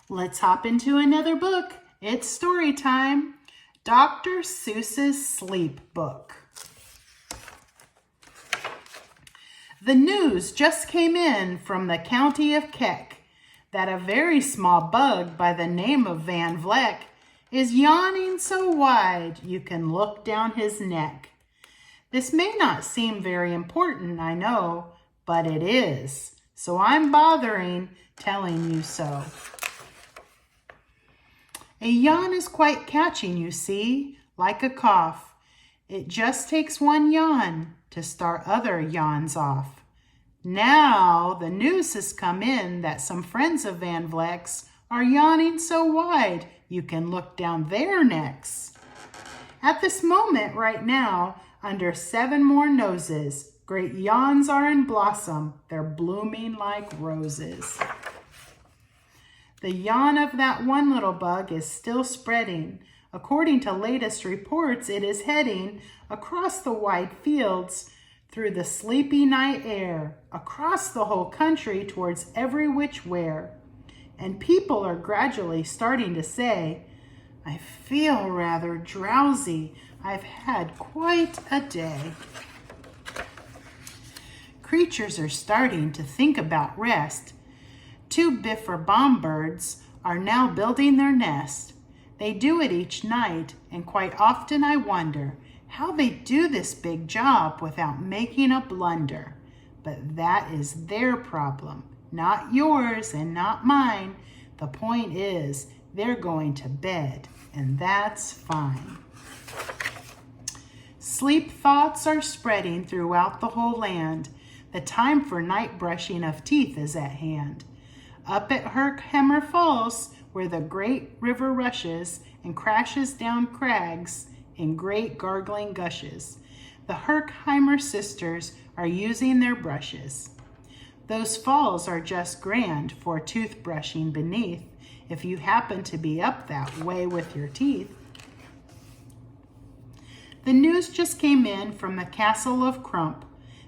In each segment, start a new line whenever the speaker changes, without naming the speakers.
Let's hop into another book. It's story time. Dr. Seuss's Sleep Book. The news just came in from the county of Keck that a very small bug by the name of Van Vleck is yawning so wide you can look down his neck. This may not seem very important, I know, but it is. So I'm bothering telling you so. A yawn is quite catching, you see, like a cough. It just takes one yawn to start other yawns off. Now the news has come in that some friends of Van Vleck's are yawning so wide you can look down their necks. At this moment right now, under 7 more noses, great yawns are in blossom. They're blooming like roses. The yawn of that one little bug is still spreading. According to latest reports, it is heading across the wide fields, through the sleepy night air, across the whole country towards every which where. And people are gradually starting to say, I feel rather drowsy. I've had quite a day. Creatures are starting to think about rest. 2 biffer birds are now building their nest. They do it each night, and quite often I wonder how they do this big job without making a blunder. But that is their problem, not yours and not mine. The point is, they're going to bed, and that's fine. Sleep thoughts are spreading throughout the whole land. The time for night brushing of teeth is at hand. Up at Herkimer Falls, where the great river rushes and crashes down crags in great gargling gushes, the Herkimer sisters are using their brushes. Those falls are just grand for toothbrushing beneath, if you happen to be up that way with your teeth. The news just came in from the castle of Crump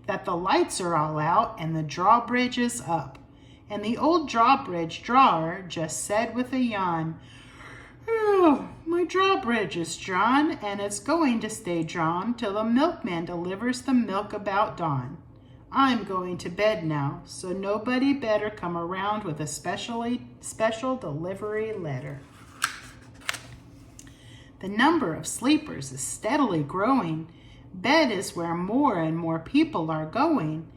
that the lights are all out and the drawbridge is up. And the old drawbridge drawer just said with a yawn, "Oh, my drawbridge is drawn, and it's going to stay drawn till the milkman delivers the milk about dawn. I'm going to bed now, so nobody better come around with a special delivery letter." The number of sleepers is steadily growing. Bed is where more and more people are going.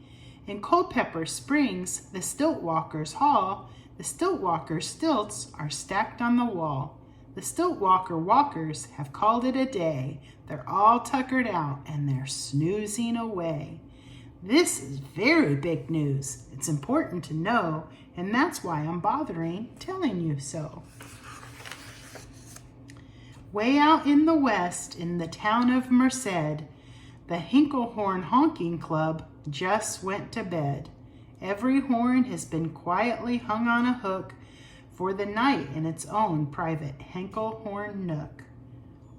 In Culpeper Springs, the Stiltwalkers' Hall, the Stiltwalker stilts are stacked on the wall. The Stiltwalker walkers have called it a day. They're all tuckered out and they're snoozing away. This is very big news. It's important to know, and that's why I'm bothering telling you so. Way out in the west, in the town of Merced, the Hinklehorn Honking Club just went to bed. Every horn has been quietly hung on a hook for the night in its own private Hinklehorn nook.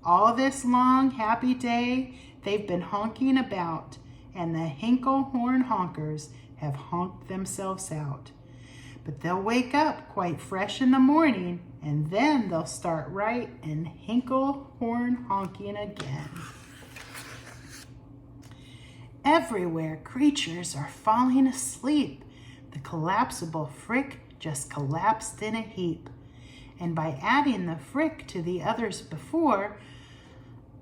All this long, happy day, they've been honking about, and the Hinklehorn honkers have honked themselves out. But they'll wake up quite fresh in the morning, and then they'll start right and Hinklehorn honking again. Everywhere creatures are falling asleep. The collapsible frick just collapsed in a heap. And by adding the frick to the others before,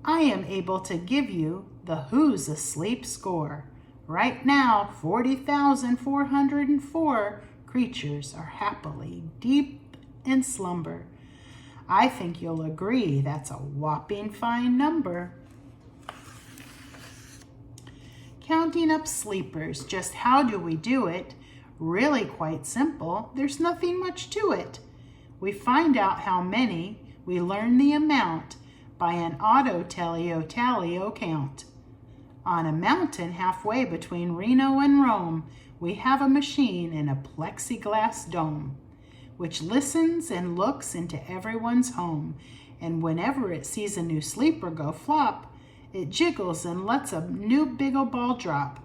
I am able to give you the who's asleep score. Right now, 40,404 creatures are happily deep in slumber. I think you'll agree that's a whopping fine number. Counting up sleepers, just how do we do it? Really quite simple. There's nothing much to it. We find out how many, we learn the amount by an auto-tally-o count. On a mountain halfway between Reno and Rome, we have a machine in a plexiglass dome, which listens and looks into everyone's home, and whenever it sees a new sleeper go flop, it jiggles and lets a new biggle ball drop.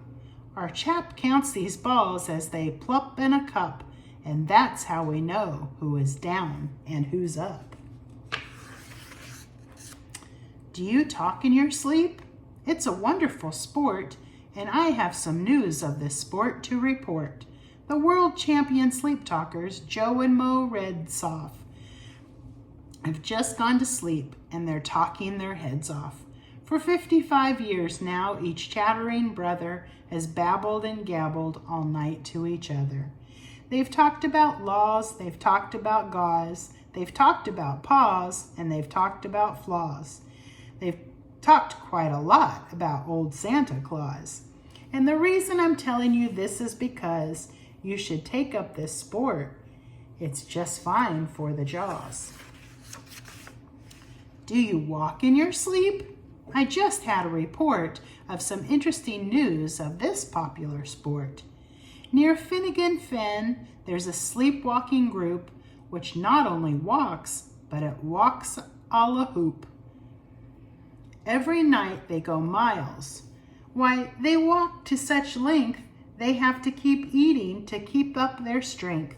Our chap counts these balls as they plop in a cup, and that's how we know who is down and who's up. Do you talk in your sleep? It's a wonderful sport, and I have some news of this sport to report. The world champion sleep talkers, Joe and Mo Redsoff, have just gone to sleep, and they're talking their heads off. For 55 years now, each chattering brother has babbled and gabbled all night to each other. They've talked about laws, they've talked about gauze, they've talked about paws, and they've talked about flaws. They've talked quite a lot about old Santa Claus. And the reason I'm telling you this is because you should take up this sport. It's just fine for the jaws. Do you walk in your sleep? I just had a report of some interesting news of this popular sport. Near Finnegan Fen, there's a sleepwalking group which not only walks, but it walks a la hoop. Every night they go miles. Why, they walk to such length they have to keep eating to keep up their strength.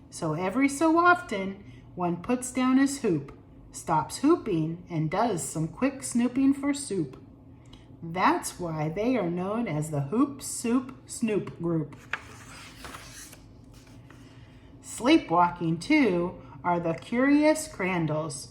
So every so often, one puts down his hoop, stops hooping, and does some quick snooping for soup. That's why they are known as the Hoop Soup Snoop Group. Sleepwalking, too, are the curious Crandalls,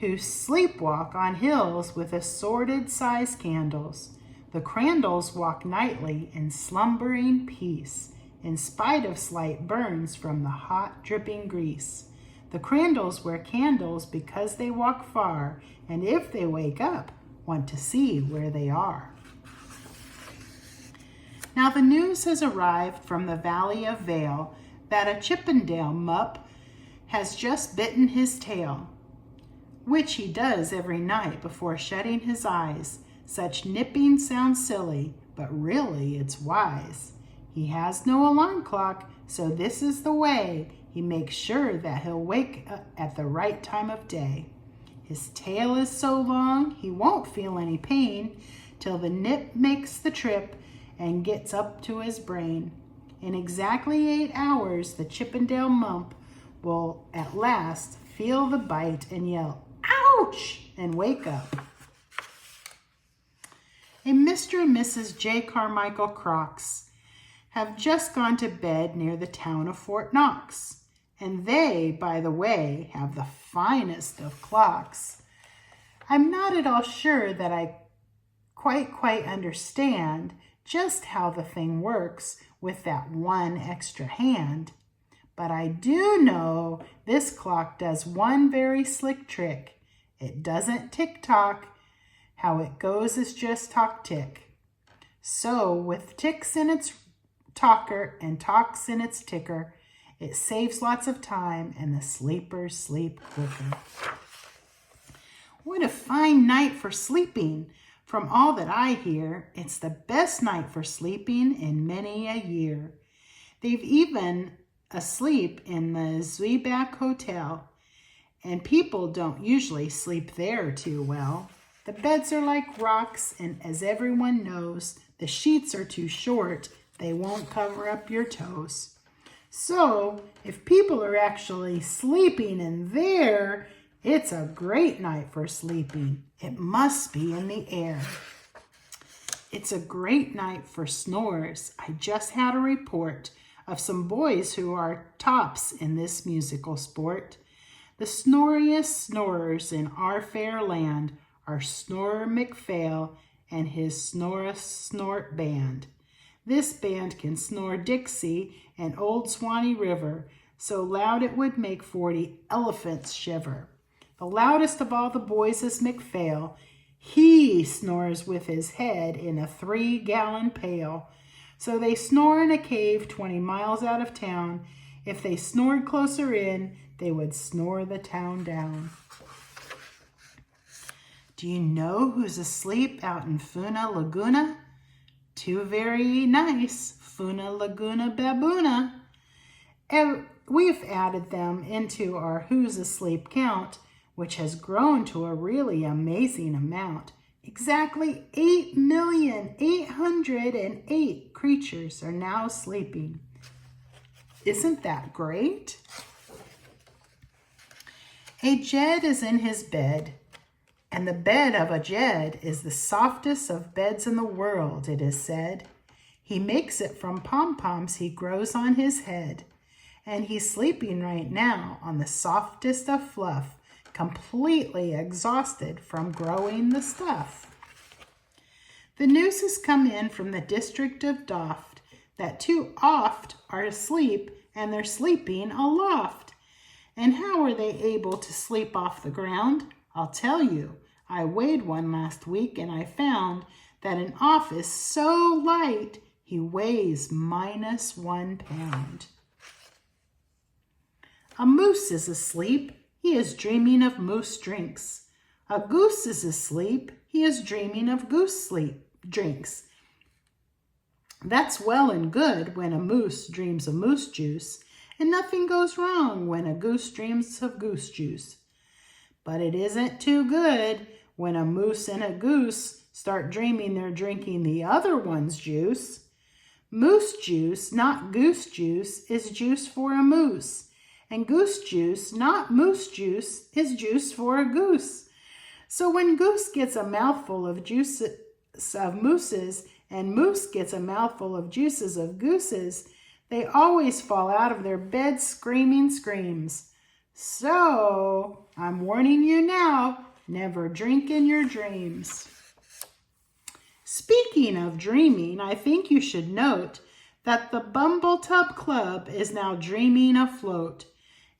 who sleepwalk on hills with assorted size candles. The Crandalls walk nightly in slumbering peace, in spite of slight burns from the hot dripping grease. The Crandalls wear candles because they walk far, and if they wake up, want to see where they are. Now the news has arrived from the Valley of Vale that a Chippendale mup has just bitten his tail, which he does every night before shutting his eyes. Such nipping sounds silly, but really it's wise. He has no alarm clock, so this is the way he makes sure that he'll wake up at the right time of day. His tail is so long he won't feel any pain till the nip makes the trip and gets up to his brain. In exactly 8 hours, the Chippendale mump will at last feel the bite and yell, "Ouch!" and wake up. A Mr. and Mrs. J. Carmichael Crocs have just gone to bed near the town of Fort Knox. And they, by the way, have the finest of clocks. I'm not at all sure that I quite understand just how the thing works with that one extra hand. But I do know this clock does one very slick trick. It doesn't tick-tock. How it goes is just talk-tick. So with ticks in its talker and talks in its ticker, it saves lots of time and the sleepers sleep quicker. What a fine night for sleeping. From all that I hear, it's the best night for sleeping in many a year. They've even asleep in the Zwieback Hotel, and people don't usually sleep there too well. The beds are like rocks, and as everyone knows, the sheets are too short. They won't cover up your toes. So, if people are actually sleeping in there, it's a great night for sleeping. It must be in the air. It's a great night for snores. I just had a report of some boys who are tops in this musical sport. The snoriest snorers in our fair land are Snorer McPhail and his Snort Band. This band can snore Dixie and Old Swanee River so loud it would make 40 elephants shiver. The loudest of all the boys is McPhail. He snores with his head in a 3-gallon pail. So they snore in a cave 20 miles out of town. If they snored closer in, they would snore the town down. Do you know who's asleep out in Funa Laguna? Two very nice Funa Laguna Baboona. We've added them into our Who's Asleep count, which has grown to a really amazing amount. Exactly 8,808,000 creatures are now sleeping. Isn't that great? A Jed is in his bed, and the bed of a Jed is the softest of beds in the world, it is said. He makes it from pom-poms he grows on his head, and he's sleeping right now on the softest of fluff, completely exhausted from growing the stuff. The news has come in from the district of Doft that too oft are asleep, and they're sleeping aloft. And how are they able to sleep off the ground? I'll tell you. I weighed one last week, and I found that an office so light he weighs -1 pound. A moose is asleep. He is dreaming of moose drinks. A goose is asleep. He is dreaming of goose sleep drinks. That's well and good when a moose dreams of moose juice, and nothing goes wrong when a goose dreams of goose juice. But it isn't too good when a moose and a goose start dreaming they're drinking the other one's juice. Moose juice, not goose juice, is juice for a moose. And goose juice, not moose juice, is juice for a goose. So when goose gets a mouthful of juices of mooses and moose gets a mouthful of juices of gooses, they always fall out of their beds screaming screams. So I'm warning you now, never drink in your dreams. Speaking of dreaming, I think you should note that the Bumbletub Club is now dreaming afloat.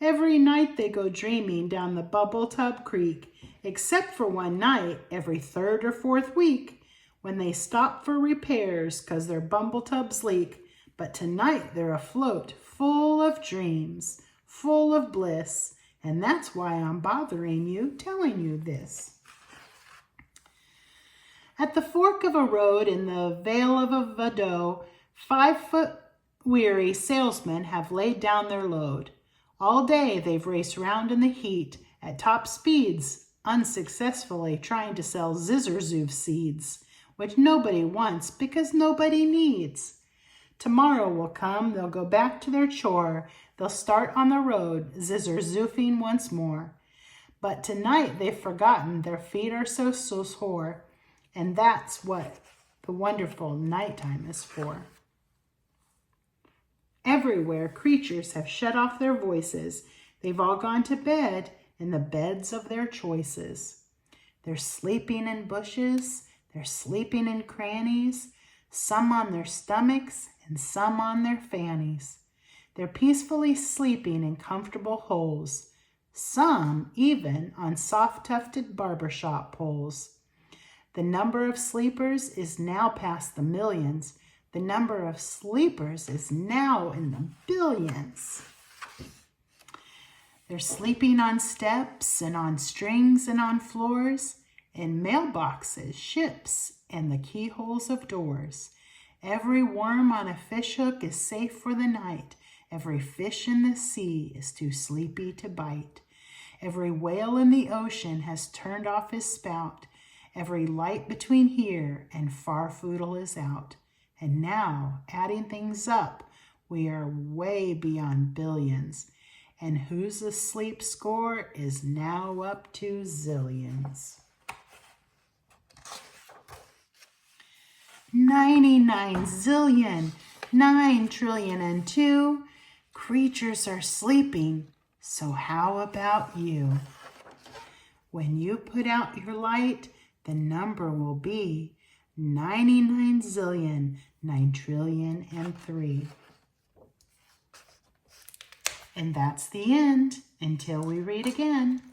Every night they go dreaming down the Bumbletub Creek, except for one night every 3rd or 4th week when they stop for repairs 'cause their Bumbletubs leak. But tonight they're afloat, full of dreams, full of bliss, and that's why I'm bothering you, telling you this. At the fork of a road in the Vale of a Vado, 5-foot weary salesmen have laid down their load. All day they've raced round in the heat at top speeds, unsuccessfully trying to sell zizerzoov seeds, which nobody wants because nobody needs. Tomorrow will come, they'll go back to their chore, they'll start on the road, zizerzoofing once more. But tonight they've forgotten their feet are so sore, and that's what the wonderful nighttime is for. Everywhere creatures have shut off their voices. They've all gone to bed in the beds of their choices. They're sleeping in bushes, they're sleeping in crannies, some on their stomachs and some on their fannies. They're peacefully sleeping in comfortable holes, some even on soft-tufted barbershop poles. The number of sleepers is now past the millions. The number of sleepers is now in the billions. They're sleeping on steps and on strings and on floors, in mailboxes, ships, and the keyholes of doors. Every worm on a fishhook is safe for the night. Every fish in the sea is too sleepy to bite. Every whale in the ocean has turned off his spout. Every light between here and Farfoodle is out. And now, adding things up, we are way beyond billions. And whose asleep score is now up to zillions. 99 zillion, 9 trillion and 2 creatures are sleeping. So how about you? When you put out your light, the number will be 99 zillion, 9 trillion and 3. And that's the end until we read again.